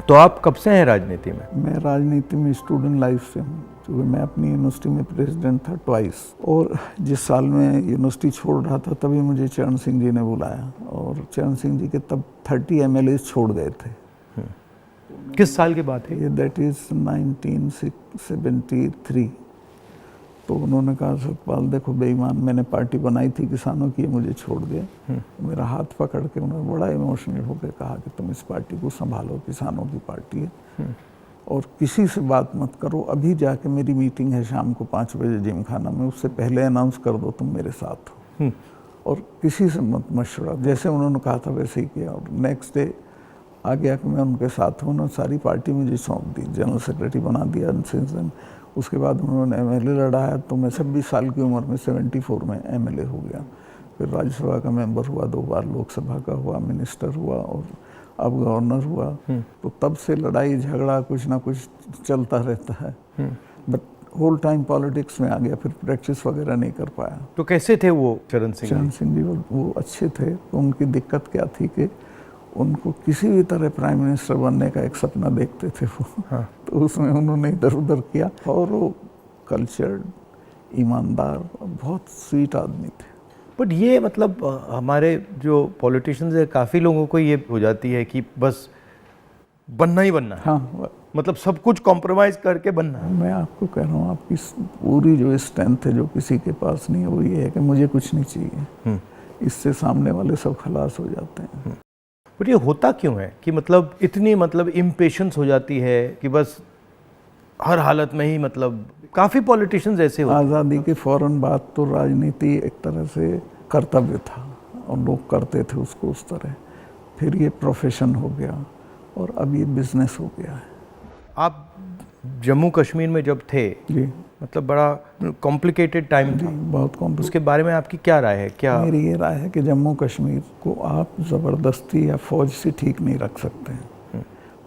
तो आप कब से हैं राजनीति में? मैं राजनीति में स्टूडेंट लाइफ से हूँ, क्योंकि मैं अपनी यूनिवर्सिटी में प्रेसिडेंट था ट्वाइस। और जिस साल में यूनिवर्सिटी छोड़ रहा था तभी मुझे चरण सिंह जी ने बुलाया, और चरण सिंह जी के तब 30 MLA छोड़ गए थे। किस साल की बात है? ये दैट इज़ 1973। तो उन्होंने कहा सतपाल देखो बेईमान, मैंने पार्टी बनाई थी किसानों की, मुझे छोड़ दिया। मेरा हाथ पकड़ के उन्होंने बड़ा इमोशनल होकर कहा कि तुम इस पार्टी को संभालो, किसानों की पार्टी है, और किसी से बात मत करो। अभी जाके मेरी मीटिंग है शाम को 5 बजे जिम खाना में, उससे पहले अनाउंस कर दो तुम मेरे साथ हो, और किसी से मत मशवरा। जैसे उन्होंने कहा था वैसे ही किया, और नेक्स्ट डे आ गया कि मैं उनके साथ हूँ। उन्होंने सारी पार्टी मुझे सौंप दी, जनरल सेक्रेटरी बना दिया। उसके बाद उन्होंने MLA लड़ाया, तो मैं 26 साल की उम्र में 74 में MLA हो गया। फिर राज्यसभा का मेंबर हुआ, 2 बार लोकसभा का हुआ, मिनिस्टर हुआ, और अब गवर्नर हुआ। तो तब से लड़ाई झगड़ा कुछ ना कुछ चलता रहता है। बट होल टाइम पॉलिटिक्स में आ गया, फिर प्रैक्टिस वगैरह नहीं कर पाया। तो कैसे थे वो चरण सिंह? चरण सिंह जी वो अच्छे थे। तो उनकी दिक्कत क्या थी कि उनको किसी भी तरह प्राइम मिनिस्टर बनने का एक सपना देखते थे वो। हाँ। तो उसमें उन्होंने इधर उधर किया, और वो कल्चर्ड, ईमानदार, बहुत स्वीट आदमी थे। बट ये मतलब हमारे जो पॉलिटिशियंस है, काफ़ी लोगों को ये हो जाती है कि बस बनना ही बनना है। हाँ, मतलब सब कुछ कॉम्प्रोमाइज़ करके बनना है। मैं आपको कह रहा हूँ, आपकी पूरी जो स्ट्रेंथ है जो किसी के पास नहीं है, वो ये है कि मुझे कुछ नहीं चाहिए। इससे सामने वाले सब खलास हो जाते हैं। बट ये होता क्यों है कि मतलब इतनी मतलब इम्पेशेंस हो जाती है कि बस हर हालत में ही, मतलब काफ़ी पॉलिटिशियंस ऐसे होते हैं। आज़ादी के फ़ौरन बाद तो राजनीति एक तरह से कर्तव्य था, और लोग करते थे उसको उस तरह। फिर ये प्रोफेशन हो गया, और अब ये बिजनेस हो गया है। आप जम्मू कश्मीर में जब थे जी, मतलब बड़ा कॉम्प्लिकेटेड टाइम था, बहुत कॉम्प्लिकेटेड। उसके बारे में आपकी क्या राय है? क्या मेरी ये राय है कि जम्मू कश्मीर को आप ज़बरदस्ती या फौज से ठीक नहीं रख सकते हैं।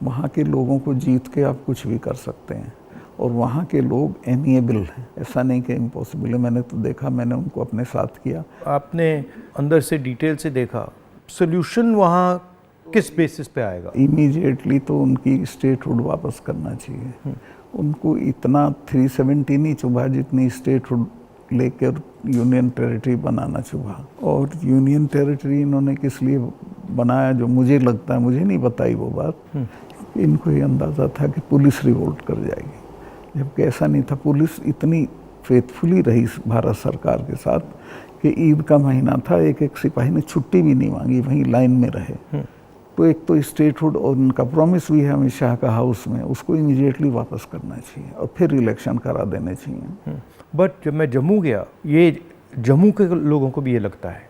वहाँ के लोगों को जीत के आप कुछ भी कर सकते हैं, और वहाँ के लोग एमिएबल हैं। ऐसा नहीं कि इम्पॉसिबल है। मैंने तो देखा, मैंने उनको अपने साथ किया। आपने अंदर से डिटेल से देखा, सोल्यूशन वहाँ किस बेसिस पे आएगा? इमीडिएटली तो उनकी स्टेटहुड वापस करना चाहिए। उनको इतना 370 नहीं चुभा जितनी स्टेटहुड लेकर यूनियन टेरिटरी बनाना चुभा। और यूनियन टेरिटरी इन्होंने किस लिए बनाया, जो मुझे लगता है, मुझे नहीं बताई वो बात, इनको ये अंदाज़ा था कि पुलिस रिवोल्ट कर जाएगी, जबकि ऐसा नहीं था। पुलिस इतनी फेथफुली रही भारत सरकार के साथ कि ईद का महीना था, एक सिपाही ने छुट्टी भी नहीं मांगी, वहीं लाइन में रहे। तो एक तो स्टेटहुड, और उनका प्रॉमिस भी है अमित शाह का हाउस में, उसको इमीडिएटली वापस करना चाहिए, और फिर इलेक्शन करा देने चाहिए। बट जब मैं जम्मू गया, ये जम्मू के लोगों को भी ये लगता है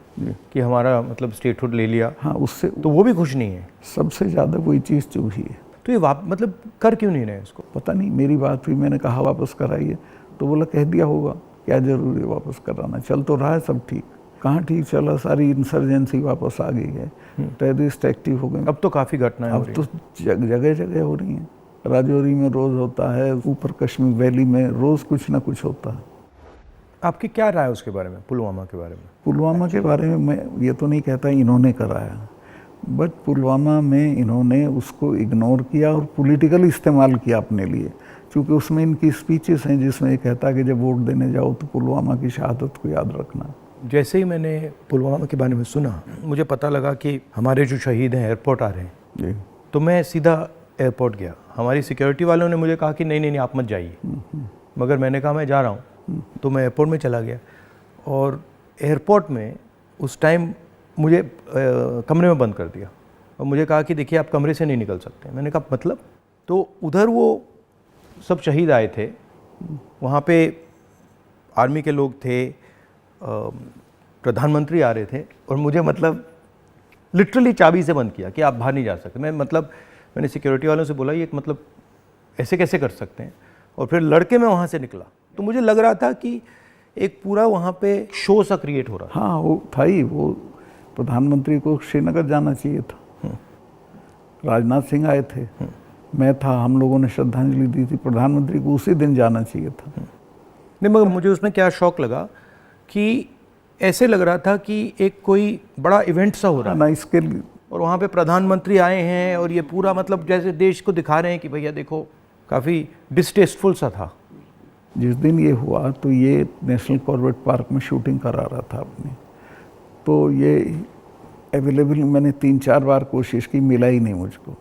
कि हमारा मतलब स्टेटहुड ले लिया। हाँ, उससे तो वो भी खुश नहीं है। सबसे ज़्यादा वही चीज़ चुभी है। तो ये मतलब कर क्यों नहीं रहे इसको? पता नहीं, मेरी बात हुई, मैंने कहा वापस कराइए, तो बोला कह दिया होगा, क्या जरूरी है वापस कराना, चल तो रहा है सब ठीक। कहाँ ठीक चला, सारी इंसर्जेंसी वापस आ गई है, टेररिस्ट एक्टिव हो गए। अब तो काफ़ी घटनाएं हो रही हैं। अब तो जगह जगह हो रही हैं। राजौरी में रोज़ होता है, ऊपर कश्मीर वैली में रोज़ कुछ ना कुछ होता है। आपकी क्या राय है उसके बारे में, पुलवामा के बारे में? पुलवामा के बारे में मैं ये तो नहीं कहता इन्होंने कराया, बट पुलवामा में इन्होंने उसको इग्नोर किया और पॉलिटिकल इस्तेमाल किया अपने लिए। क्योंकि उसमें इनकी स्पीचेस हैं जिसमें ये कहता है कि जब वोट देने जाओ तो पुलवामा की शहादत को याद रखना। जैसे ही मैंने पुलवामा के बारे में सुना, मुझे पता लगा कि हमारे जो शहीद हैं एयरपोर्ट आ रहे हैं जी, तो मैं सीधा एयरपोर्ट गया। हमारी सिक्योरिटी वालों ने मुझे कहा कि नहीं आप मत जाइए, मगर मैंने कहा मैं जा रहा हूँ। तो मैं एयरपोर्ट में चला गया, और एयरपोर्ट में उस टाइम मुझे कमरे में बंद कर दिया, और मुझे कहा कि देखिए आप कमरे से नहीं निकल सकते। मैंने कहा मतलब? तो उधर वो सब शहीद आए थे, वहाँ पे आर्मी के लोग थे, प्रधानमंत्री आ रहे थे, और मुझे मतलब लिटरली चाबी से बंद किया कि आप बाहर नहीं जा सकते। मैंने सिक्योरिटी वालों से बोला ये मतलब ऐसे कैसे कर सकते हैं, और फिर लड़के मैं वहाँ से निकला। तो मुझे लग रहा था कि एक पूरा वहाँ पे शो सा क्रिएट हो रहा था। हाँ, वो था ही। वो प्रधानमंत्री को श्रीनगर जाना चाहिए था, राजनाथ सिंह आए थे, मैं था, हम लोगों ने श्रद्धांजलि दी थी। प्रधानमंत्री को उसी दिन जाना चाहिए था। नहीं, मगर मुझे उसमें क्या शौक लगा कि ऐसे लग रहा था कि एक कोई बड़ा इवेंट सा हो रहा है। ना, इसके और वहाँ पे प्रधानमंत्री आए हैं और ये पूरा मतलब जैसे देश को दिखा रहे हैं कि भैया देखो, काफ़ी डिस्टेस्टफुल सा था। जिस दिन ये हुआ तो ये नेशनल कॉर्बेट पार्क में शूटिंग करा रहा था अपनी, तो ये अवेलेबल मैंने 3-4 बार कोशिश की, मिला ही नहीं मुझको।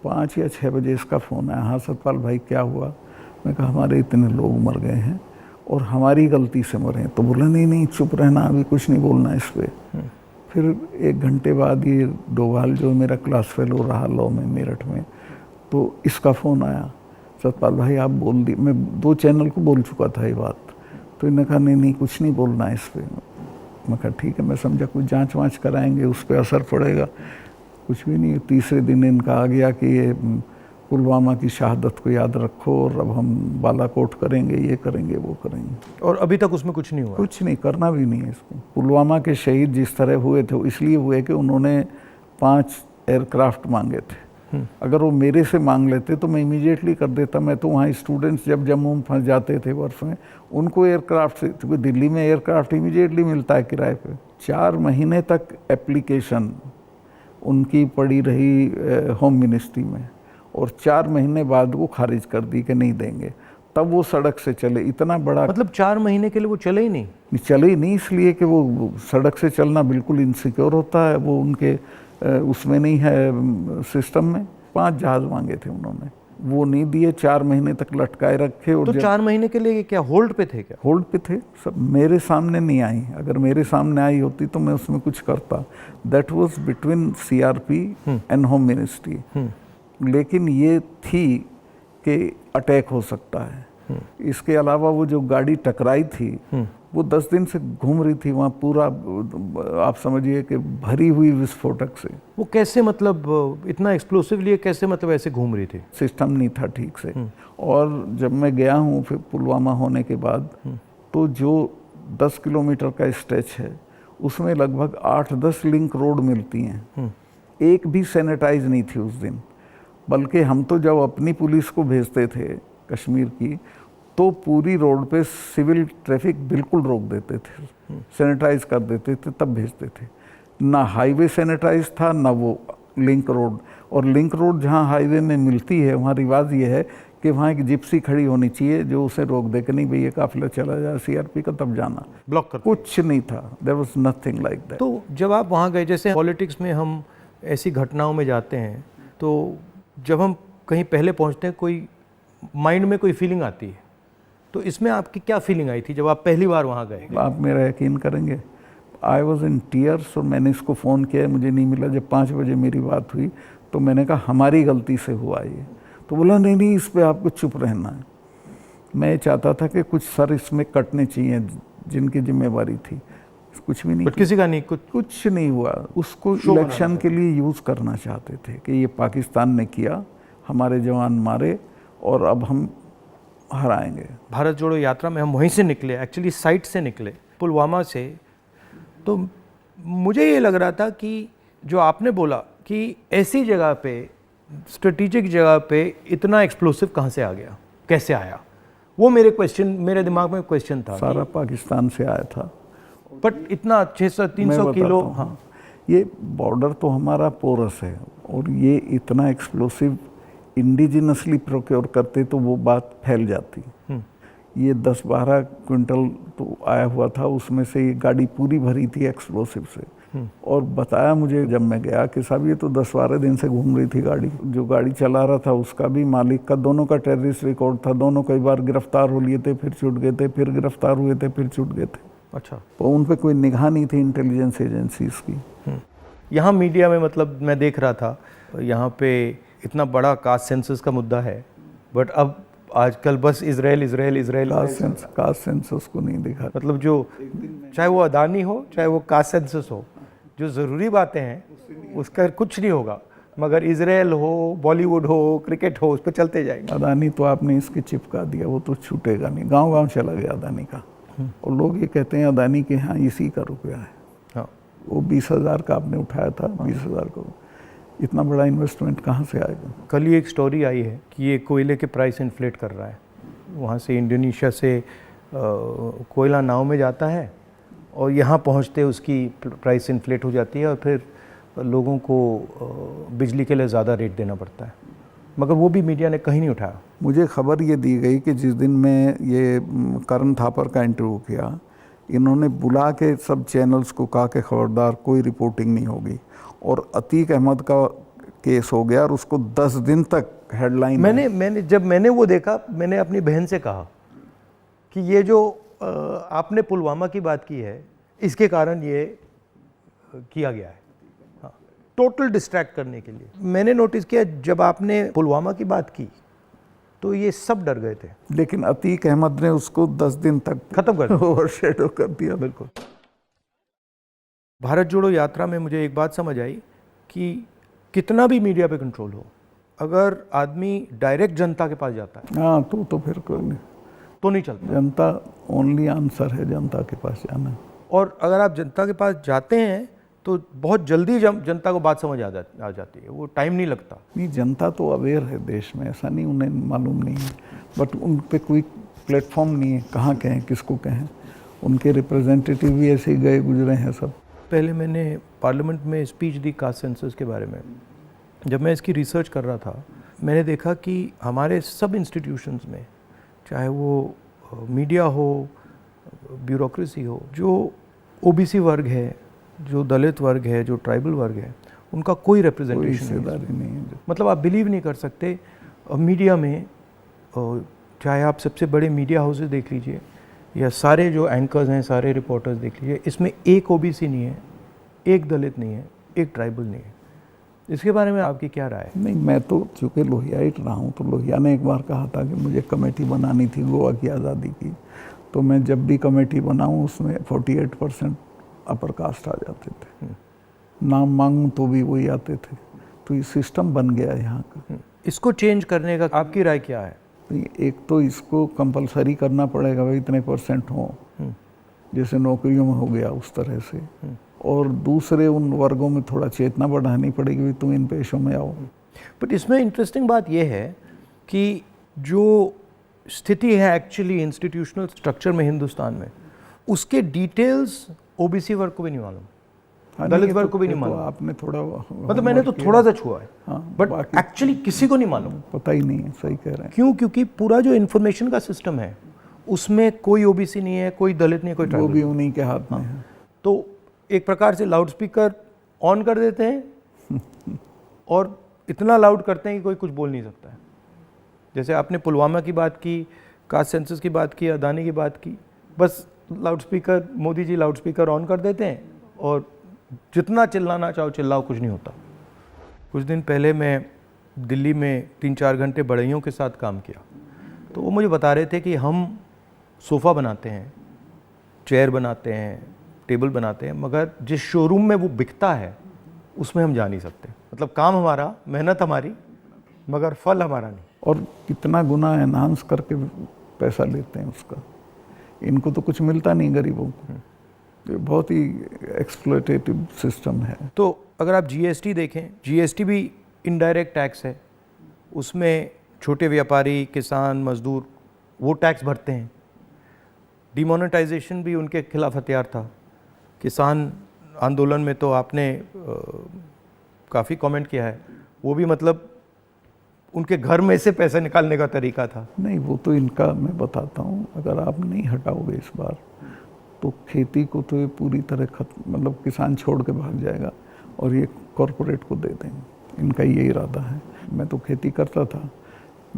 5 या 6 बजे इसका फ़ोन आया, हाँ सतपाल भाई क्या हुआ? मैं कहा हमारे इतने लोग मर गए हैं और हमारी गलती से मरे हैं। तो बोला नहीं नहीं चुप रहना, अभी कुछ नहीं बोलना इस पर। फिर 1 घंटे बाद ये डोभाल जो मेरा क्लास फेलो रहा लॉ में मेरठ में, तो इसका फ़ोन आया, सतपाल भाई आप बोल दी। मैं 2 चैनल को बोल चुका था ये बात, तो इन्होंने कहा नहीं नहीं कुछ नहीं बोलना है इस पर। मैं कहा ठीक है, मैं समझा कुछ जांच वाँच कराएंगे, उस पर असर पड़ेगा। कुछ भी नहीं। तीसरे दिन इनका आ गया कि ये पुलवामा की शहादत को याद रखो और अब हम बालाकोट करेंगे, ये करेंगे, वो करेंगे। और अभी तक उसमें कुछ नहीं हुआ? कुछ नहीं, करना भी नहीं है इसको। पुलवामा के शहीद जिस तरह हुए थे इसलिए हुए कि उन्होंने 5 एयरक्राफ्ट मांगे थे। अगर वो मेरे से मांग लेते तो मैं इमीडिएटली कर देता। मैं तो वहाँ स्टूडेंट्स जब जम्मू में फंस जाते थे बर्फ में, उनको एयरक्राफ्ट से, क्योंकि दिल्ली में एयरक्राफ्ट इमीडिएटली मिलता है किराए पे। 4 महीने तक एप्लीकेशन उनकी पड़ी रही होम मिनिस्ट्री में, और 4 महीने बाद वो खारिज कर दी कि नहीं देंगे। तब वो सड़क से चले। इतना बड़ा, मतलब 4 महीने के लिए वो चले ही नहीं? चले ही नहीं, इसलिए कि वो सड़क से चलना बिल्कुल इनसिक्योर होता है, वो उनके उसमें नहीं है सिस्टम में। 5 जहाज़ मांगे थे उन्होंने, वो नहीं दिए। 4 महीने तक लटकाए रखे। और तो 4 महीने के लिए क्या होल्ड पे थे? क्या होल्ड पे थे? सब मेरे सामने नहीं आई। अगर मेरे सामने आई होती तो मैं उसमें कुछ करता। That was between CRP and home ministry. लेकिन ये थी कि अटैक हो सकता है। इसके अलावा वो जो गाड़ी टकराई थी वो 10 दिन से घूम रही थी वहाँ, पूरा आप समझिए कि भरी हुई विस्फोटक से। वो कैसे, मतलब इतना एक्सप्लोसिवली कैसे, मतलब ऐसे घूम रही थी? सिस्टम नहीं था ठीक से। और जब मैं गया हूँ फिर पुलवामा होने के बाद, तो जो 10 किलोमीटर का स्ट्रेच है उसमें लगभग 8-10 लिंक रोड मिलती हैं। एक भी सैनिटाइज नहीं थी उस दिन। बल्कि हम तो जब अपनी पुलिस को भेजते थे कश्मीर की, तो पूरी रोड पे सिविल ट्रैफिक बिल्कुल रोक देते थे, सैनिटाइज कर देते थे, तब भेजते थे। ना हाईवे सैनिटाइज था, ना वो लिंक रोड। और लिंक रोड जहाँ हाईवे में मिलती है वहाँ रिवाज ये है कि वहाँ एक जिप्सी खड़ी होनी चाहिए जो उसे रोक दे कि नहीं भई ये काफिला चला जाए सीआरपी का, तब जाना। ब्लॉक कर कुछ नहीं था, there was nothing like that. तो जब आप वहाँ गए, जैसे पॉलिटिक्स में हम ऐसी घटनाओं में जाते हैं, तो जब हम कहीं पहले पहुँचते हैं कोई माइंड में कोई फीलिंग आती है, तो इसमें आपकी क्या फीलिंग आई थी जब आप पहली बार वहाँ गए? आप मेरा यकीन करेंगे, आई वॉज इन टीयर्स। और मैंने इसको फ़ोन किया, मुझे नहीं मिला। जब 5 बजे मेरी बात हुई तो मैंने कहा हमारी गलती से हुआ ये। तो बोला नहीं नहीं इस पर आपको चुप रहना है। मैं चाहता था कि कुछ सर इसमें कटने चाहिए जिनकी जिम्मेवारी थी। कुछ भी नहीं, किसी का नहीं, कुछ नहीं हुआ। उसको इलेक्शन के लिए यूज़ करना चाहते थे कि ये पाकिस्तान ने किया, हमारे जवान मारे और अब हम हराएंगे। भारत जोड़ो यात्रा में हम वहीं से निकले, एक्चुअली साइट से निकले, पुलवामा से। तो मुझे ये लग रहा था कि जो आपने बोला कि ऐसी जगह पे, स्ट्रेटेजिक जगह पे इतना एक्सप्लोसिव कहाँ से आ गया, कैसे आया, वो मेरे दिमाग में क्वेश्चन था। सारा पाकिस्तान से आया था, बट इतना 600-300 किलो। हाँ, ये बॉर्डर तो हमारा पोरस है, और ये इतना एक्सप्लोसिव इंडिजिनसली प्रोक्योर करते तो वो बात फैल जाती। ये 10-12 क्विंटल तो आया हुआ था, उसमें से ये गाड़ी पूरी भरी थी एक्सप्लोसिव से। और बताया मुझे जब मैं गया कि साहब ये तो 10-12 दिन से घूम रही थी गाड़ी। जो गाड़ी चला रहा था उसका भी, मालिक का, दोनों का टेररिस्ट रिकॉर्ड था। दोनों कई बार गिरफ्तार हो लिए थे, फिर छूट गए थे, फिर गिरफ्तार हुए थे, फिर छूट गए थे। अच्छा, तो उन पर कोई निगाह नहीं थी इंटेलिजेंस एजेंसीज की। यहाँ मीडिया में, मतलब मैं देख रहा था, यहाँ पे इतना बड़ा कास्ट सेंसस का मुद्दा है, बट अब आजकल बस इजराइल। कास्ट सेंसस को नहीं दिखा। मतलब जो, चाहे वो अदानी हो, चाहे वो कास्ट सेंसस हो, जो ज़रूरी बातें हैं उसका कुछ नहीं होगा, मगर इजराइल हो, बॉलीवुड हो, क्रिकेट हो, उस पर चलते जाएंगे। अदानी तो आपने इसके चिपका दिया, वो तो छूटेगा नहीं। गांव-गांव चला गया अदानी का। और लोग ये कहते हैं अदानी के यहाँ इसी का रुपया है। हाँ, वो 20,000 का आपने उठाया था, 20,000 को इतना बड़ा इन्वेस्टमेंट कहाँ से आएगा? कल ही एक स्टोरी आई है कि ये कोयले के प्राइस इन्फ्लेट कर रहा है। वहाँ से इंडोनेशिया से कोयला नाव में जाता है और यहाँ पहुँचते उसकी प्राइस इन्फ्लेट हो जाती है, और फिर लोगों को बिजली के लिए ज़्यादा रेट देना पड़ता है, मगर वो भी मीडिया ने कहीं नहीं उठाया। मुझे खबर ये दी गई कि जिस दिन मैं ये करण थापर का इंटरव्यू किया, इन्होंने बुला के सब चैनल्स को कहा कि खबरदार कोई रिपोर्टिंग नहीं होगी, और अतीक अहमद का केस हो गया और उसको 10 दिन तक हेडलाइन। जब मैंने वो देखा, मैंने अपनी बहन से कहा कि ये जो आपने पुलवामा की बात की है, इसके कारण ये किया गया है, हाँ, टोटल डिस्ट्रैक्ट करने के लिए। मैंने नोटिस किया जब आपने पुलवामा की बात की तो ये सब डर गए थे, लेकिन अतीक अहमद ने उसको 10 दिन तक खत्म कर दिया, ओवरशैडो कर दिया। बिल्कुल। भारत जोड़ो यात्रा में मुझे एक बात समझ आई कि कितना भी मीडिया पे कंट्रोल हो, अगर आदमी डायरेक्ट जनता के पास जाता है, हाँ, तो फिर कोई नहीं, तो नहीं चलता। जनता ओनली आंसर है, जनता के पास जाना। और अगर आप जनता के पास जाते हैं तो बहुत जल्दी जनता को बात समझ आ जाती है, वो टाइम नहीं लगता। नहीं, जनता तो अवेयर है देश में, ऐसा नहीं उन्हें मालूम नहीं है, बट उन पे कोई प्लेटफॉर्म नहीं है, कहाँ कहें, किसको कहें। उनके रिप्रेजेंटेटिव भी ऐसे ही गए गुजरे हैं सब। पहले मैंने पार्लियामेंट में स्पीच दी कास्ट सेंसस के बारे में। जब मैं इसकी रिसर्च कर रहा था, मैंने देखा कि हमारे सब इंस्टीट्यूशंस में, चाहे वो मीडिया हो, ब्यूरोक्रेसी हो, जो ओबीसी वर्ग है, जो दलित वर्ग है, जो ट्राइबल वर्ग है, उनका कोई रिप्रेजेंटेशन नहीं है। मतलब आप बिलीव नहीं कर सकते, मीडिया में चाहे आप सबसे बड़े मीडिया हाउसेस देख लीजिए या सारे जो एंकर्स हैं, सारे रिपोर्टर्स देख लीजिए, इसमें एक ओबीसी नहीं है, एक दलित नहीं है, एक ट्राइबल नहीं है। इसके बारे में आपकी क्या राय है? नहीं, मैं तो चूँकि लोहियाइट रहा हूँ, तो लोहिया ने एक बार कहा था कि मुझे कमेटी बनानी थी गोवा की आज़ादी की, तो मैं जब भी कमेटी बनाऊँ उसमें 48% अपर कास्ट आ जाते थे, नाम मांगूं तो भी वही आते थे। तो ये सिस्टम बन गया है यहाँ का। इसको चेंज करने का आपकी राय क्या है? एक तो इसको कंपलसरी करना पड़ेगा, भाई इतने % हो, जैसे नौकरियों में हो गया उस तरह से। और दूसरे उन वर्गों में थोड़ा चेतना बढ़ानी पड़ेगी, भाई तुम इन पेशों में आओ। बट इसमें इंटरेस्टिंग बात यह है कि जो स्थिति है एक्चुअली इंस्टीट्यूशनल स्ट्रक्चर में हिंदुस्तान में, उसके डिटेल्स ओबीसी वर्ग को भी नहीं मालूम, दलित वर्ग को भी नहीं मालूम। आपने थोड़ा, मतलब मैंने तो थोड़ा सा छुआ है, बट एक्चुअली किसी को नहीं मालूम, पता ही नहीं है। सही कह रहे हैं। क्यों? क्योंकि पूरा जो इन्फॉर्मेशन का सिस्टम है उसमें कोई ओबीसी नहीं है, कोई दलित नहीं है, कोई ट्राइबल, वो भी उन्हीं के हाथ में है। तो एक प्रकार से लाउड स्पीकर ऑन कर देते हैं और इतना लाउड करते हैं कि कोई कुछ बोल नहीं सकता है। जैसे आपने पुलवामा की बात की, कास्ट सेंसस की बात की, अदानी की बात की, बस loud speaker, Modi ji loud speaker on कर देते हैं और जितना चिल्लाना चाहो चिल्लाओ, कुछ नहीं होता। कुछ दिन पहले मैं दिल्ली में 3-4 घंटे बढ़इयों के साथ काम किया, तो वो मुझे बता रहे थे कि हम सोफ़ा बनाते हैं, चेयर बनाते हैं, टेबल बनाते हैं, मगर जिस शोरूम में वो बिकता है उसमें हम जा नहीं सकते। मतलब काम हमारा, मेहनत हमारी, मगर फल हमारा नहीं। और कितना गुना एनहांस करके पैसा लेते हैं उसका। इनको तो कुछ मिलता नहीं गरीबों को। ये बहुत ही एक्सप्लॉयटेटिव सिस्टम है। तो अगर आप जीएसटी देखें, जीएसटी भी इनडायरेक्ट टैक्स है, उसमें छोटे व्यापारी, किसान, मजदूर वो टैक्स भरते हैं। डिमोनेटाइजेशन भी उनके खिलाफ हथियार था। किसान आंदोलन में तो आपने काफ़ी कमेंट किया है, वो भी मतलब उनके घर में से पैसे निकालने का तरीका था। नहीं, वो तो इनका मैं बताता हूँ, अगर आप नहीं हटाओगे इस बार तो खेती को तो ये पूरी तरह खत्म, मतलब किसान छोड़ के भाग जाएगा और ये कॉरपोरेट को दे देंगे। इनका ये इरादा है। मैं तो खेती करता था।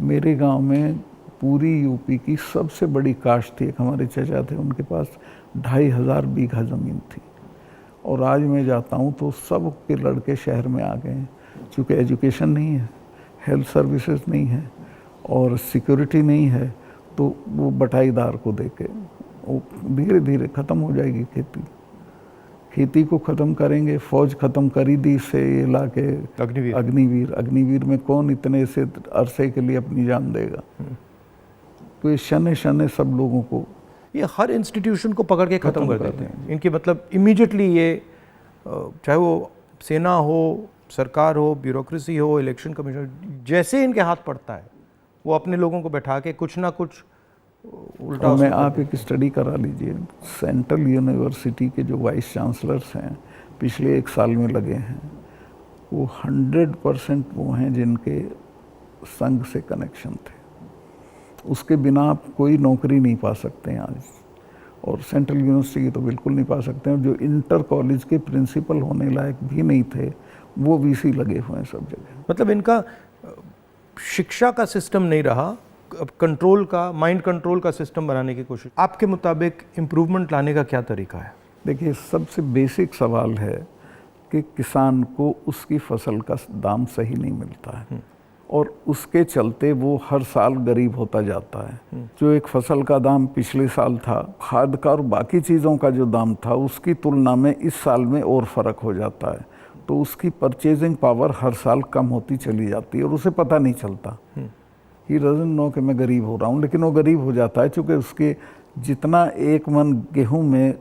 मेरे गांव में पूरी यूपी की सबसे बड़ी काश्त थी। एक हमारे चचा थे, उनके पास 2500 बीघा ज़मीन थी। और आज मैं जाता हूँ तो सब के लड़के शहर में आ गए हैं, क्योंकि एजुकेशन नहीं है, हेल्थ सर्विसेज नहीं है और सिक्योरिटी नहीं है, तो वो बटाईदार को देके वो धीरे धीरे ख़त्म हो जाएगी खेती। खेती को ख़त्म करेंगे, फौज ख़त्म करी दी से ये ला के अग्निवीर में कौन इतने से अरसे के लिए अपनी जान देगा। तो ये शने शने सब लोगों को, ये हर इंस्टीट्यूशन को पकड़ के ख़त्म कर देते हैं। इनकी मतलब इमीडिएटली ये, चाहे वो सेना हो, सरकार हो, ब्यूरोक्रेसी हो, इलेक्शन कमीशन, जैसे इनके हाथ पड़ता है वो अपने लोगों को बैठा के कुछ ना कुछ उल्टा। मैं आप एक स्टडी करा लीजिए, सेंट्रल यूनिवर्सिटी के जो वाइस चांसलर्स हैं पिछले 1 साल में लगे हैं, वो 100% वो हैं जिनके संघ से कनेक्शन थे। उसके बिना आप कोई नौकरी नहीं पा सकते हैं आज, और सेंट्रल यूनिवर्सिटी की तो बिल्कुल नहीं पा सकते हैं। जो इंटर कॉलेज के प्रिंसिपल होने लायक भी नहीं थे, वो वीसी लगे हुए हैं सब जगह। मतलब इनका शिक्षा का सिस्टम नहीं रहा, कंट्रोल का, माइंड कंट्रोल का सिस्टम बनाने की कोशिश। आपके मुताबिक इम्प्रूवमेंट लाने का क्या तरीका है? देखिए, सबसे बेसिक सवाल है कि किसान को उसकी फसल का दाम सही नहीं मिलता है, और उसके चलते वो हर साल गरीब होता जाता है। जो एक फसल का दाम पिछले साल था, खाद का और बाकी चीज़ों का जो दाम था, उसकी तुलना में इस साल में और फ़र्क हो जाता है। तो उसकी परचेजिंग पावर हर साल कम होती चली जाती है और उसे पता नहीं चलता। ही डजंट नो कि मैं गरीब हो रहा हूँ, लेकिन वो गरीब हो जाता है क्योंकि उसके जितना एक मन गेहूं में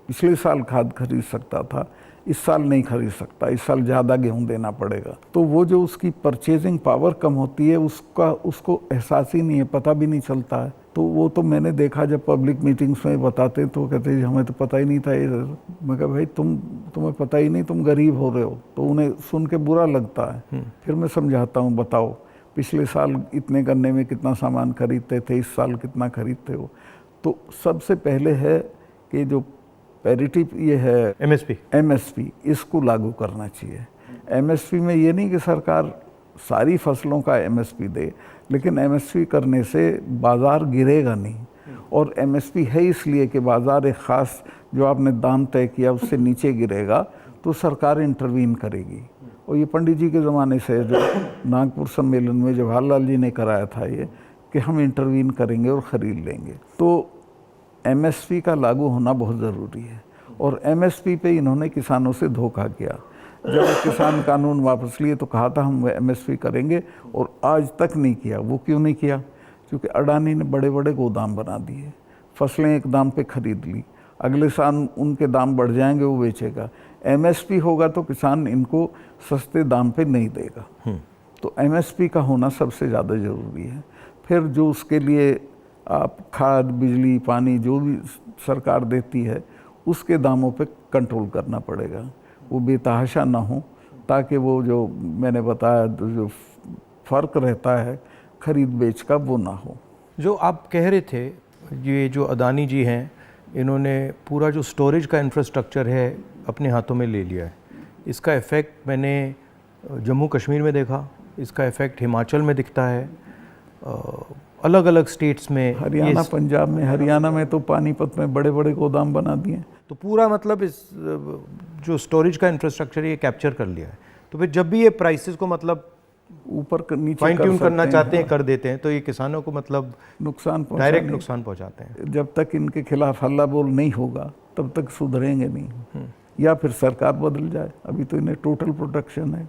पिछले साल खाद खरीद सकता था, इस साल नहीं खरीद सकता, इस साल ज़्यादा गेहूं देना पड़ेगा। तो वो जो उसकी परचेजिंग पावर कम होती है, उसको एहसास ही नहीं है, पता भी नहीं चलता है। तो वो तो मैंने देखा, जब पब्लिक मीटिंग्स में बताते तो कहते हमें तो पता ही नहीं था ये। मैं कहा भाई तुम्हें पता ही नहीं, तुम गरीब हो रहे हो। तो उन्हें सुन के बुरा लगता है। फिर मैं समझाता हूँ, बताओ पिछले साल इतने गन्ने में कितना सामान खरीदते थे, इस साल कितना खरीदते हो। तो सबसे पहले है कि जो पैरिटी ये है एमएसपी, इसको लागू करना चाहिए। एमएसपी में ये नहीं कि सरकार सारी फसलों का एमएसपी दे, लेकिन एमएसपी करने से बाज़ार गिरेगा नहीं। और एमएसपी है इसलिए कि बाज़ार एक ख़ास जो आपने दाम तय किया उससे नीचे गिरेगा तो सरकार इंटरवीन करेगी। और ये पंडित जी के ज़माने से, जो नागपुर सम्मेलन में जवाहरलाल जी ने कराया था ये, कि हम इंटरवीन करेंगे और ख़रीद लेंगे। तो एमएसपी का लागू होना बहुत ज़रूरी है। और एमएसपी पे इन्होंने किसानों से धोखा किया। जब किसान कानून वापस लिए तो कहा था हम एमएसपी करेंगे, और आज तक नहीं किया। वो क्यों नहीं किया? क्योंकि अडानी ने बड़े बड़े गोदाम बना दिए, फसलें एक दाम पे खरीद ली, अगले साल उनके दाम बढ़ जाएंगे, वो बेचेगा। एमएसपी होगा तो किसान इनको सस्ते दाम पे नहीं देगा। तो एमएसपी का होना सबसे ज़्यादा ज़रूरी है। फिर जो उसके लिए आप खाद, बिजली, पानी जो भी सरकार देती है, उसके दामों पे कंट्रोल करना पड़ेगा, वो बेतहाशा ना हो, ताकि वो जो मैंने बताया जो फ़र्क रहता है खरीद बेच का, वो ना हो। जो आप कह रहे थे, ये जो अदानी जी हैं, इन्होंने पूरा जो स्टोरेज का इंफ्रास्ट्रक्चर है अपने हाथों में ले लिया है। इसका इफ़ेक्ट मैंने जम्मू कश्मीर में देखा, इसका इफ़ेक्ट हिमाचल में दिखता है, अलग अलग स्टेट्स में, हरियाणा, पंजाब में। हरियाणा में तो पानीपत में बड़े बड़े गोदाम बना दिए। तो पूरा मतलब इस जो स्टोरेज का इंफ्रास्ट्रक्चर ये कैप्चर कर लिया है। तो फिर जब भी ये प्राइसेस को मतलब ऊपर नीचे फाइन ट्यून करना चाहते हैं, कर देते हैं, तो ये किसानों को मतलब नुकसान, डायरेक्ट नुकसान पहुंचाते हैं। जब तक इनके खिलाफ हल्ला बोल नहीं होगा तब तक सुधरेंगे नहीं, या फिर सरकार बदल जाए। अभी तो इन्हें टोटल प्रोटेक्शन है।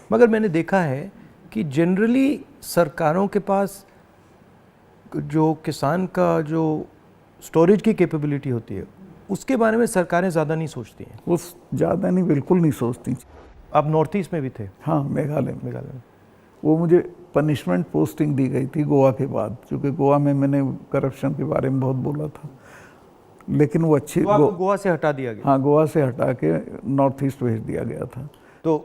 मगर मैंने देखा है कि जनरली सरकारों के पास जो किसान का जो स्टोरेज की कैपेबिलिटी होती है, उसके बारे में सरकारें ज़्यादा नहीं सोचती हैं। वो ज़्यादा नहीं, बिल्कुल नहीं सोचती। आप नॉर्थ ईस्ट में भी थे? हाँ, मेघालय में। में वो मुझे पनिशमेंट पोस्टिंग दी गई थी गोवा के बाद, क्योंकि गोवा में मैंने करप्शन के बारे में बहुत बोला था। लेकिन वो अच्छी, गोवा से हटा दिया गया? हाँ, गोवा से हटा के नॉर्थ ईस्ट भेज दिया गया था। तो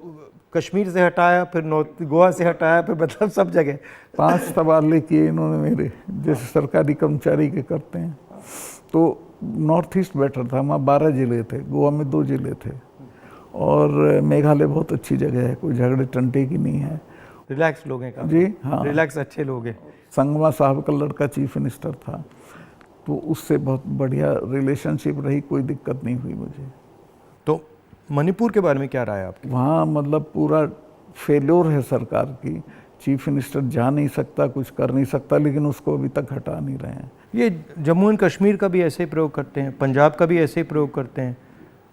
कश्मीर से हटाया, फिर गोवा से हटाया, फिर मतलब सब जगह 5 तबादले किए इन्होंने मेरे, जैसे सरकारी कर्मचारी के करते हैं। तो नॉर्थ ईस्ट बेटर था, वहाँ 12 ज़िले थे, गोवा में 2 ज़िले थे। और मेघालय बहुत अच्छी जगह है, कोई झगड़े टंटे की नहीं है, रिलैक्स लोग हैं जी। हाँ, रिलैक्स अच्छे लोग हैं। संगमा साहब का लड़का चीफ मिनिस्टर था, तो उससे बहुत बढ़िया रिलेशनशिप रही, कोई दिक्कत नहीं हुई मुझे। तो मणिपुर के बारे में क्या राय है आपकी? वहाँ मतलब पूरा फेल्योर है सरकार की। चीफ मिनिस्टर जा नहीं सकता, कुछ कर नहीं सकता, लेकिन उसको अभी तक हटा नहीं रहे हैं। ये जम्मू एंड कश्मीर का भी ऐसे ही प्रयोग करते हैं, पंजाब का भी ऐसे ही प्रयोग करते हैं,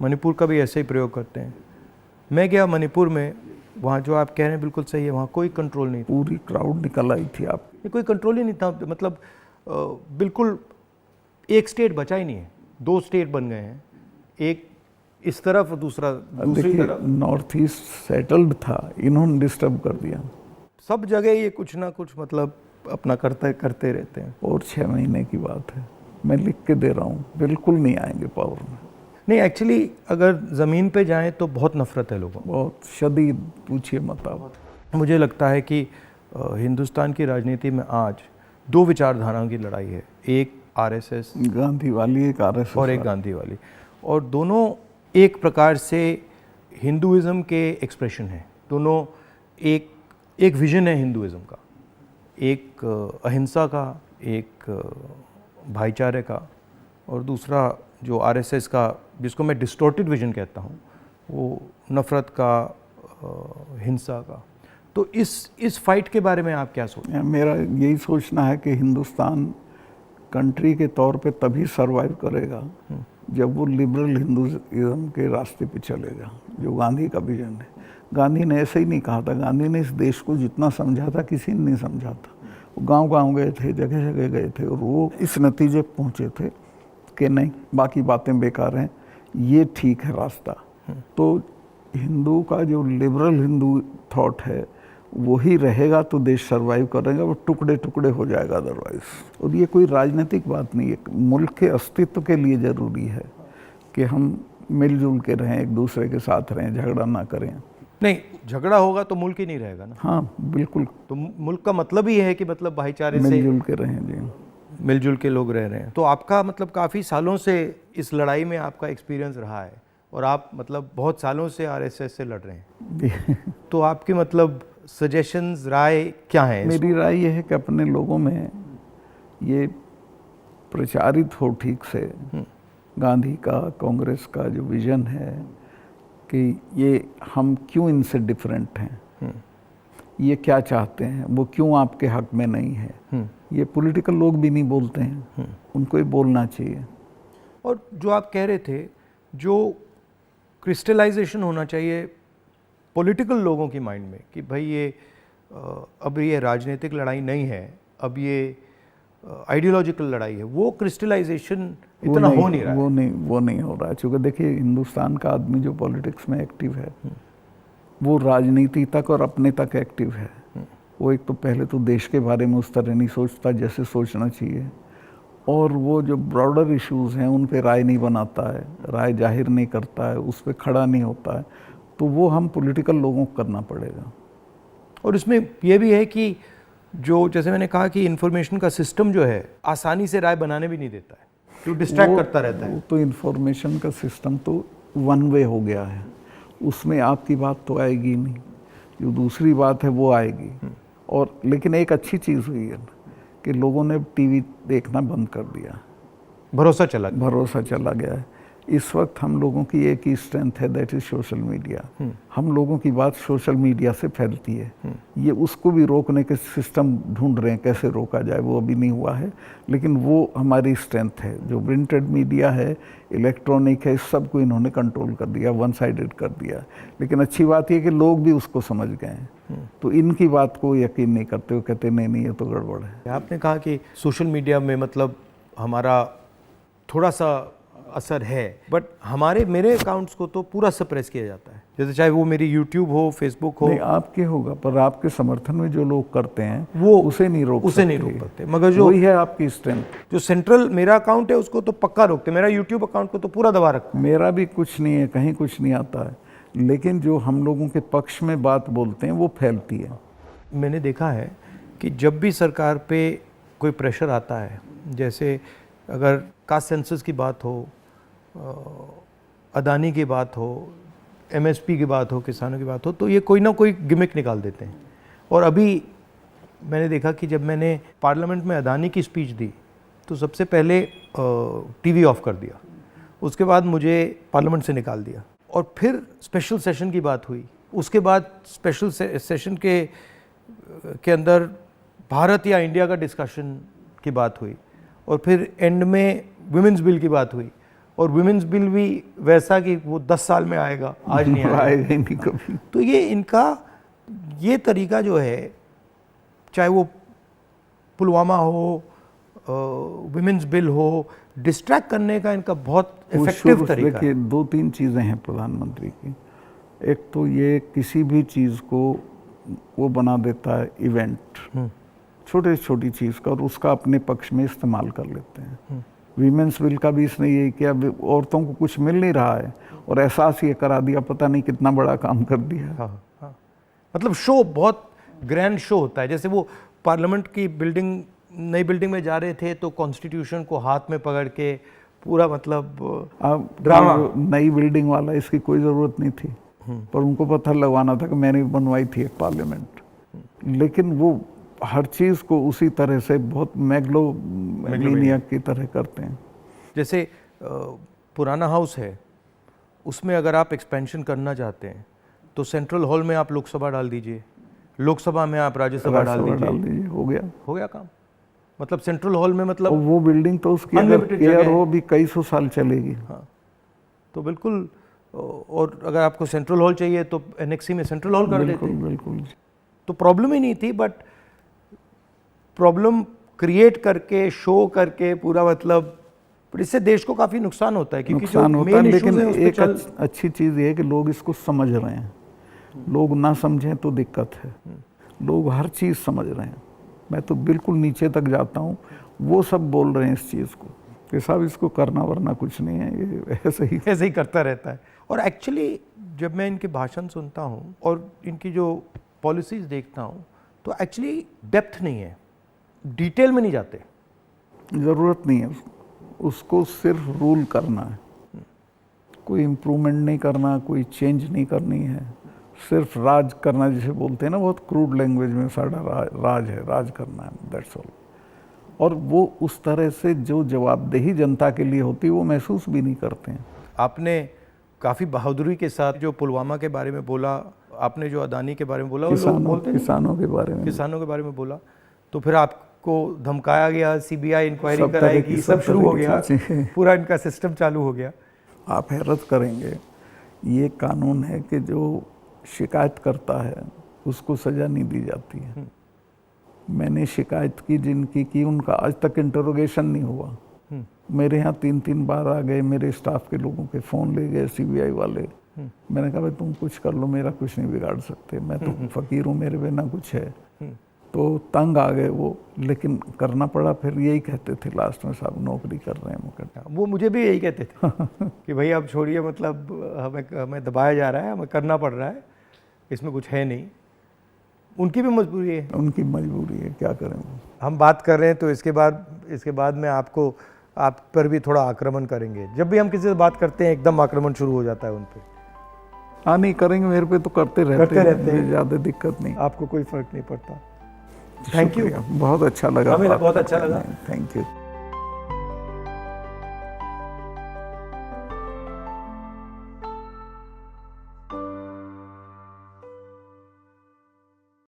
मणिपुर का भी ऐसे ही प्रयोग करते हैं। मैं गया मणिपुर में, वहाँ जो आप कह रहे हैं बिल्कुल सही है, वहाँ कोई कंट्रोल नहीं था। पूरी क्राउड निकल आई थी। आप कोई कंट्रोल ही नहीं था, मतलब बिल्कुल एक स्टेट बचा ही नहीं है, 2 स्टेट बन गए हैं, एक इस तरफ और दूसरा दूसरी तरफ। नॉर्थ ईस्ट सेटल्ड था, इन्होंने डिस्टर्ब कर दिया। सब जगह ये कुछ ना कुछ मतलब अपना करते रहते हैं। और 6 महीने की बात है, मैं लिख के दे रहा हूँ, बिल्कुल नहीं आएंगे पावर में। नहीं, एक्चुअली अगर ज़मीन पे जाएं तो बहुत नफ़रत है लोगों को, बहुत शदीद, पूछिए मत आप। मुझे लगता है कि हिंदुस्तान की राजनीति में आज दो विचारधाराओं की लड़ाई है, एक आरएसएस गांधी वाली, एक आरएसएस और एक गांधी वाली, और दोनों एक प्रकार से हिंदुइज़्म के एक्सप्रेशन हैं। दोनों एक विजन है हिंदुइज़्म का, एक अहिंसा का, एक भाईचारे का, और दूसरा जो आरएसएस का, जिसको मैं डिस्टॉर्टेड विजन कहता हूँ, वो नफ़रत का, हिंसा का। तो इस फाइट के बारे में आप क्या सोचते हैं? मेरा यही सोचना है कि हिंदुस्तान कंट्री के तौर पे तभी सरवाइव करेगा जब वो लिबरल हिंदुइज्म के रास्ते पे चलेगा, जो गांधी का विजन है। गांधी ने ऐसे ही नहीं कहा था, गांधी ने इस देश को जितना समझा था किसी ने नहीं समझा था। वो गांव-गांव गए थे, जगह जगह गए थे, और वो इस नतीजे पहुंचे थे कि नहीं, बाकी बातें बेकार हैं, ये ठीक है रास्ता। तो हिंदू का जो लिबरल हिंदू थॉट है वही रहेगा तो देश सरवाइव करेगा, वो टुकड़े टुकड़े हो जाएगा अदरवाइज। और ये कोई राजनीतिक बात नहीं है, मुल्क के अस्तित्व के लिए ज़रूरी है कि हम मिलजुल के रहें, एक दूसरे के साथ रहें, झगड़ा ना करें। नहीं, झगड़ा होगा तो मुल्क ही नहीं रहेगा ना। हाँ बिल्कुल, तो मुल्क का मतलब ही है कि मतलब भाईचारे से मिलजुल के रहें जी, मिलजुल के लोग रह रहे हैं। तो आपका मतलब काफ़ी सालों से इस लड़ाई में आपका एक्सपीरियंस रहा है, और आप मतलब बहुत सालों से आरएसएस से लड़ रहे हैं। तो आपकी मतलब सजेशंस, राय क्या है? मेरी राय ये है कि अपने लोगों में ये प्रचारित हो ठीक से गांधी का, कांग्रेस का जो विजन है कि ये हम क्यों इनसे डिफरेंट हैं, ये क्या चाहते हैं, वो क्यों आपके हक में नहीं है, ये पॉलिटिकल लोग भी नहीं बोलते हैं, उनको ये बोलना चाहिए। और जो आप कह रहे थे, जो क्रिस्टलाइजेशन होना चाहिए पॉलिटिकल लोगों की माइंड में कि भाई ये अब ये राजनीतिक लड़ाई नहीं है, अब ये आइडियोलॉजिकल लड़ाई है, वो क्रिस्टलाइजेशन इतना हो नहीं रहा है। वो नहीं हो रहा है, क्योंकि देखिए हिंदुस्तान का आदमी जो पॉलिटिक्स में एक्टिव है वो राजनीति तक और अपने तक एक्टिव है। वो एक तो पहले तो देश के बारे में उस तरह नहीं सोचता जैसे सोचना चाहिए, और वो जो ब्रॉडर इश्यूज़ हैं उन पे राय नहीं बनाता है, राय जाहिर नहीं करता है, उस पर खड़ा नहीं होता है। तो वो हम पॉलिटिकल लोगों को करना पड़ेगा। और इसमें यह भी है कि जो, जैसे मैंने कहा कि इंफॉर्मेशन का सिस्टम जो है आसानी से राय बनाने भी नहीं देता है, तो डिस्ट्रैक्ट करता रहता है। तो इंफॉर्मेशन का सिस्टम तो वन वे हो गया है, उसमें आपकी बात तो आएगी नहीं, जो दूसरी बात है वो आएगी। और लेकिन एक अच्छी चीज़ हुई है कि लोगों ने टीवी देखना बंद कर दिया, भरोसा चला गया है। इस वक्त हम लोगों की एक ही स्ट्रेंथ है, दैट इज सोशल मीडिया। हम लोगों की बात सोशल मीडिया से फैलती है, ये उसको भी रोकने के सिस्टम ढूंढ रहे हैं, कैसे रोका जाए, वो अभी नहीं हुआ है, लेकिन वो हमारी स्ट्रेंथ है। जो प्रिंटेड मीडिया है, इलेक्ट्रॉनिक है, इस सब को इन्होंने कंट्रोल कर दिया, वन साइडेड कर दिया। लेकिन अच्छी बात यह कि लोग भी उसको समझ गए हैं, तो इनकी बात को यकीन नहीं करते, वो कहते नहीं ये तो गड़बड़ है। आपने कहा कि सोशल मीडिया में मतलब हमारा थोड़ा सा असर है, बट मेरे अकाउंट्स को तो पूरा सप्रेस किया जाता है, जैसे चाहे वो मेरी यूट्यूब हो, फेसबुक हो। नहीं, आपके होगा, पर आपके समर्थन में जो लोग करते हैं वो उसे नहीं रोक सकते। मगर जो वही है आपकी स्ट्रेंथ। जो सेंट्रल मेरा अकाउंट है उसको तो पक्का रोकते, मेरा यूट्यूब अकाउंट को तो पूरा दबा रखते। मेरा भी कुछ नहीं है, कहीं कुछ नहीं आता है, लेकिन जो हम लोगों के पक्ष में बात बोलते हैं वो फैलती है। मैंने देखा है कि जब भी सरकार पे कोई प्रेशर आता है, जैसे अगर कास्ट सेंसस की बात हो, अदानी की बात हो, एमएसपी की बात हो, किसानों की बात हो, तो ये कोई ना कोई गिमिक निकाल देते हैं। और अभी मैंने देखा कि जब मैंने पार्लियामेंट में अदानी की स्पीच दी तो सबसे पहले टीवी ऑफ कर दिया, उसके बाद मुझे पार्लियामेंट से निकाल दिया, और फिर स्पेशल सेशन की बात हुई, उसके बाद स्पेशल सेशन के अंदर भारत या इंडिया का डिस्कशन की बात हुई, और फिर एंड में विमेंस बिल की बात हुई, और विमेंस बिल भी वैसा कि वो 10 साल में आएगा, आज नहीं आएगा ही नहीं कभी। तो ये इनका ये तरीका जो है, चाहे वो पुलवामा हो, विमेंस बिल हो, डिस्ट्रैक्ट करने का इनका बहुत इफेक्टिव तरीका है। 2-3 चीज़ें हैं प्रधानमंत्री की। एक तो ये किसी भी चीज़ को वो बना देता है इवेंट, छोटी छोटी चीज़ का, और उसका अपने पक्ष में इस्तेमाल कर लेते हैं। वीमेंस बिल का भी इसने यही किया, औरतों को कुछ मिल नहीं रहा है और एहसास ये करा दिया, पता नहीं कितना बड़ा काम कर दिया। हाँ हाँ, मतलब शो बहुत ग्रैंड शो होता है। जैसे वो पार्लियामेंट की बिल्डिंग, नई बिल्डिंग में जा रहे थे तो कॉन्स्टिट्यूशन को हाथ में पकड़ के पूरा मतलब ड्रामा। नई बिल्डिंग वाला इसकी कोई ज़रूरत नहीं थी, पर उनको पत्थर लगवाना था कि मैंने बनवाई थी एक पार्लियामेंट। लेकिन वो हर चीज़ को उसी तरह से बहुत मैग्लोमैनियक की तरह करते हैं। जैसे पुराना हाउस है, उसमें अगर आप एक्सपेंशन करना चाहते हैं तो सेंट्रल हॉल में आप लोकसभा डाल दीजिए, लोकसभा में आप राज्यसभा डाल दीजिए, हो गया काम। मतलब सेंट्रल हॉल में मतलब वो बिल्डिंग तो उसकी अगर केयर हो भी कई सौ साल चलेगी। हाँ, तो बिल्कुल। और अगर आपको सेंट्रल हॉल चाहिए तो एनेक्सी में सेंट्रल हॉल कर देते। बिल्कुल। तो प्रॉब्लम ही नहीं थी, बट प्रॉब्लम क्रिएट करके, शो करके पूरा मतलब, पर इससे देश को काफ़ी नुकसान होता है। क्योंकि नुकसान होता है, लेकिन एक अच्छी चीज़ ये है कि लोग इसको समझ रहे हैं। लोग ना समझें तो दिक्कत है, लोग हर चीज़ समझ रहे हैं। मैं तो बिल्कुल नीचे तक जाता हूँ, वो सब बोल रहे हैं इस चीज़ को कि साहब इसको करना वरना कुछ नहीं है, ये ऐसे ही करता रहता है। और एक्चुअली जब मैं इनके भाषण सुनता हूँ और इनकी जो पॉलिसीज़ देखता हूँ तो एक्चुअली डेप्थ नहीं है, डिटेल में नहीं जाते। ज़रूरत नहीं है उसको सिर्फ रूल करना है, कोई इम्प्रूवमेंट नहीं करना, कोई चेंज नहीं करनी है, सिर्फ राज करना जिसे बोलते हैं ना, बहुत क्रूड लैंग्वेज में साड़ा राज है, राज करना है, दैट्स ऑल। और वो उस तरह से जो जवाबदेही जनता के लिए होती है वो महसूस भी नहीं करते हैं। आपने काफ़ी बहादुरी के साथ जो पुलवामा के बारे में बोला, आपने जो अदानी के बारे में बोला, किसानों के बारे में बोला, तो फिर आपको धमकाया गया, सीबीआई इंक्वायरी कराएगी, सब शुरू हो गया, पूरा इनका सिस्टम चालू हो गया। आप हैरत करेंगे, ये कानून है कि जो शिकायत करता है उसको सज़ा नहीं दी जाती है। मैंने शिकायत की जिनकी की, उनका आज तक इंटरोगेशन नहीं हुआ। मेरे यहाँ 3-3 बार आ गए, मेरे स्टाफ के लोगों के फ़ोन ले गए सीबीआई वाले। मैंने कहा भाई तुम कुछ कर लो, मेरा कुछ नहीं बिगाड़ सकते, मैं तो फ़कीर हूँ, मेरे बिना कुछ है। तो तंग आ गए वो, लेकिन करना पड़ा। फिर यही कहते थे लास्ट में, साहब नौकरी कर रहे हैं मुकदमा। वो मुझे भी यही कहते थे कि भाई अब छोड़िए, मतलब हमें दबाया जा रहा है, हमें करना पड़ रहा है, इसमें कुछ है नहीं। उनकी भी मजबूरी है, उनकी मजबूरी है, क्या करें। हम बात कर रहे हैं तो इसके बाद में आप पर भी थोड़ा आक्रमण करेंगे। जब भी हम किसी से बात करते हैं एकदम आक्रमण शुरू हो जाता है उन पर। हाँ नहीं करेंगे, मेरे पे तो करते रहते हैं, ज़्यादा दिक्कत नहीं, आपको कोई फर्क नहीं पड़ता। थैंक यू, बहुत अच्छा लगा, हमें बहुत अच्छा लगा, थैंक यू।